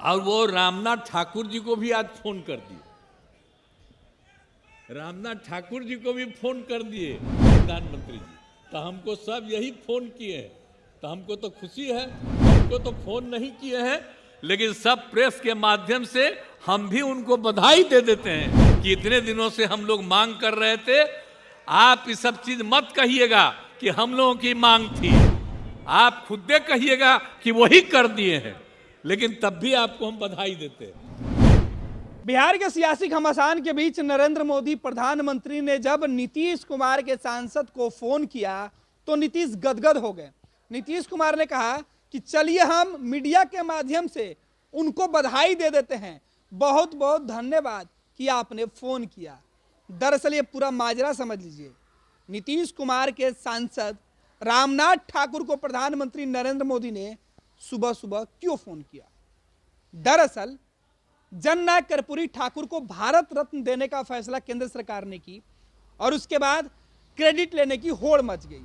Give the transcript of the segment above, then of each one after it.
और वो रामनाथ ठाकुर जी को भी आज फोन कर दिए, रामनाथ ठाकुर जी को भी फोन कर दिए प्रधानमंत्री जी। तो हमको सब यही फोन किए हैं, तो हमको तो खुशी है। हमको तो फोन नहीं किए हैं, लेकिन सब प्रेस के माध्यम से हम भी उनको बधाई दे देते हैं कि इतने दिनों से हम लोग मांग कर रहे थे। आप ये सब चीज मत कहिएगा कि हम लोगों की मांग थी, आप खुद कहिएगा कि वही कर दिए हैं, लेकिन तब भी आपको हम बधाई देते हैं। बिहार के सियासी घमासान के बीच नरेंद्र मोदी प्रधानमंत्री ने जब नीतीश कुमार के सांसद को फोन किया तो नीतीश गदगद हो गए। नीतीश कुमार ने कहा कि चलिए हम मीडिया के माध्यम से उनको बधाई दे देते हैं, बहुत बहुत धन्यवाद कि आपने फोन किया। दरअसल ये पूरा माजरा समझ लीजिए, नीतीश कुमार के सांसद रामनाथ ठाकुर को प्रधानमंत्री नरेंद्र मोदी ने सुबह सुबह क्यों फोन किया। दरअसल जननायक कर्पूरी ठाकुर को भारत रत्न देने का फैसला केंद्र सरकार ने की और उसके बाद क्रेडिट लेने की होड़ मच गई।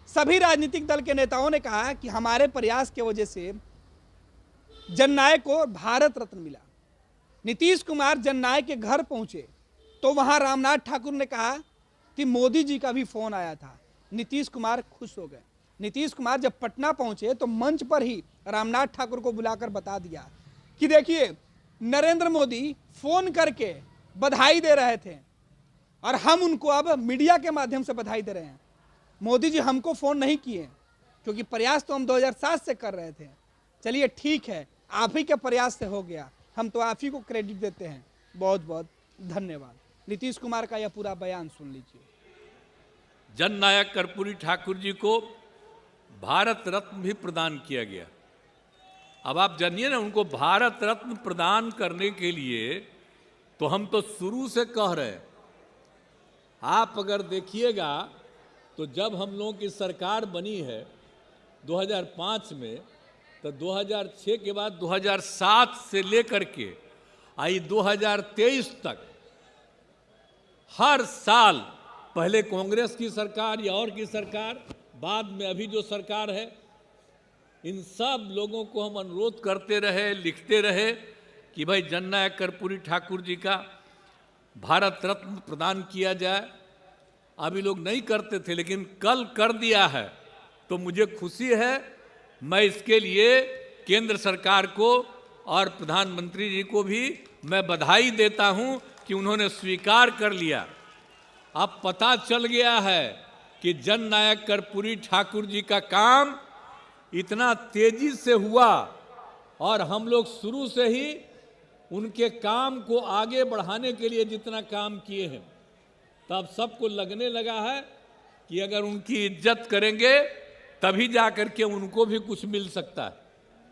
सभी राजनीतिक दल के नेताओं ने कहा कि हमारे प्रयास की वजह से जननायक को भारत रत्न मिला। नीतीश कुमार जननायक के घर पहुंचे तो वहां रामनाथ ठाकुर ने कहा कि मोदी जी का भी फोन आया था। नीतीश कुमार खुश हो गए। नीतीश कुमार जब पटना पहुंचे तो मंच पर ही रामनाथ ठाकुर को बुलाकर बता दिया कि देखिए नरेंद्र मोदी फोन करके बधाई दे रहे थे और हम उनको अब मीडिया के माध्यम से बधाई दे रहे हैं। मोदी जी हमको फोन नहीं किए क्योंकि प्रयास तो हम 2007 से कर रहे थे। चलिए ठीक है, आप ही के प्रयास से हो गया, हम तो आप ही को क्रेडिट देते हैं, बहुत बहुत धन्यवाद। नीतीश कुमार का यह पूरा बयान सुन लीजिए। जननायक कर्पूरी ठाकुर जी को भारत रत्न भी प्रदान किया गया। अब आप जानिए ना, उनको भारत रत्न प्रदान करने के लिए तो हम तो शुरू से कह रहे हैं। आप अगर देखिएगा तो जब हम लोगों की सरकार बनी है 2005 में, तो 2006 के बाद 2007 से लेकर के आई 2023 तक हर साल, पहले कांग्रेस की सरकार या और की सरकार, बाद में अभी जो सरकार है, इन सब लोगों को हम अनुरोध करते रहे, लिखते रहे कि भाई जननायक कर्पूरी ठाकुर जी का भारत रत्न प्रदान किया जाए। अभी लोग नहीं करते थे, लेकिन कल कर दिया है तो मुझे खुशी है। मैं इसके लिए केंद्र सरकार को और प्रधानमंत्री जी को भी मैं बधाई देता हूं कि उन्होंने स्वीकार कर लिया। अब पता चल गया है कि जननायक कर्पूरी ठाकुर जी का काम इतना तेजी से हुआ और हम लोग शुरू से ही उनके काम को आगे बढ़ाने के लिए जितना काम किए हैं, तब सबको लगने लगा है कि अगर उनकी इज्जत करेंगे तभी जाकर के उनको भी कुछ मिल सकता है।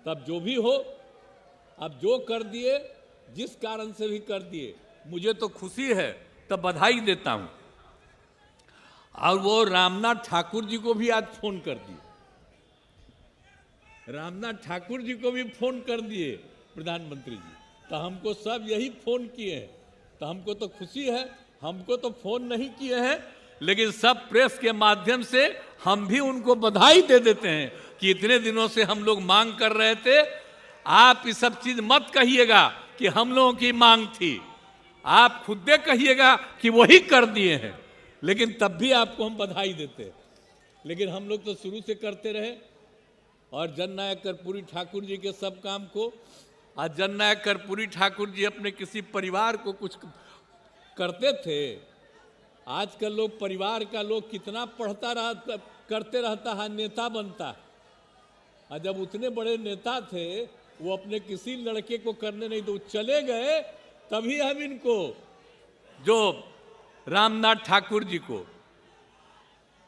तब जो भी हो, अब जो कर दिए, जिस कारण से भी कर दिए, मुझे तो खुशी है, तब बधाई देता हूं। और वो रामनाथ ठाकुर जी को भी आज फोन कर दिए, रामनाथ ठाकुर जी को भी फोन कर दिए प्रधानमंत्री जी। तो हमको सब यही फोन किए हैं, तो हमको तो खुशी है। हमको तो फोन नहीं किए हैं, लेकिन सब प्रेस के माध्यम से हम भी उनको बधाई दे देते हैं कि इतने दिनों से हम लोग मांग कर रहे थे। आप ये सब चीज मत कहिएगा कि हम लोगों की मांग थी, आप खुद कहिएगा कि वही कर दिए हैं, लेकिन तब भी आपको हम बधाई देते हैं। लेकिन हम लोग तो शुरू से करते रहे और जननायक कर्पूरी ठाकुर जी के सब काम को, आज जननायक कर्पूरी ठाकुर जी अपने किसी परिवार को कुछ करते थे। आजकल लोग परिवार का लोग कितना पढ़ता रहता, करते रहता है, नेता बनता है। और जब उतने बड़े नेता थे, वो अपने किसी लड़के को करने नहीं तो चले गए, तभी हम इनको, जो रामनाथ ठाकुर जी को,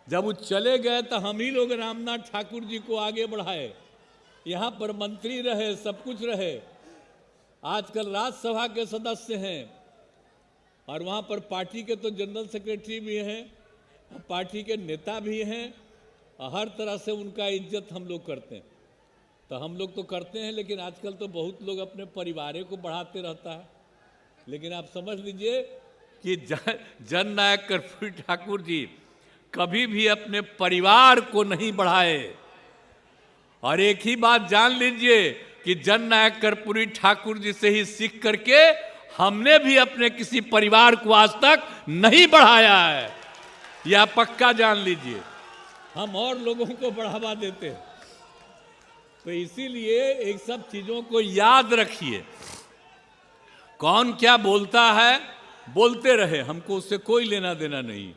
जब वो चले गए तो हम ही लोग रामनाथ ठाकुर जी को आगे बढ़ाए। यहाँ पर मंत्री रहे, सब कुछ रहे, आजकल राज्यसभा के सदस्य हैं और वहाँ पर पार्टी के तो जनरल सेक्रेटरी भी हैं, पार्टी के नेता भी हैं, और हर तरह से उनका इज्जत हम लोग करते हैं। तो हम लोग तो करते हैं, लेकिन आजकल तो बहुत लोग अपने परिवार को बढ़ाते रहता है। लेकिन आप समझ लीजिए कि जननायक कर्पूरी ठाकुर जी कभी भी अपने परिवार को नहीं बढ़ाए। और एक ही बात जान लीजिए कि जननायक कर्पूरी ठाकुर जी से ही सीख करके हमने भी अपने किसी परिवार को आज तक नहीं बढ़ाया है। यह पक्का जान लीजिए, हम और लोगों को बढ़ावा देते हैं। तो इसीलिए एक सब चीजों को याद रखिए। कौन क्या बोलता है बोलते रहे, हमको उससे कोई लेना देना नहीं।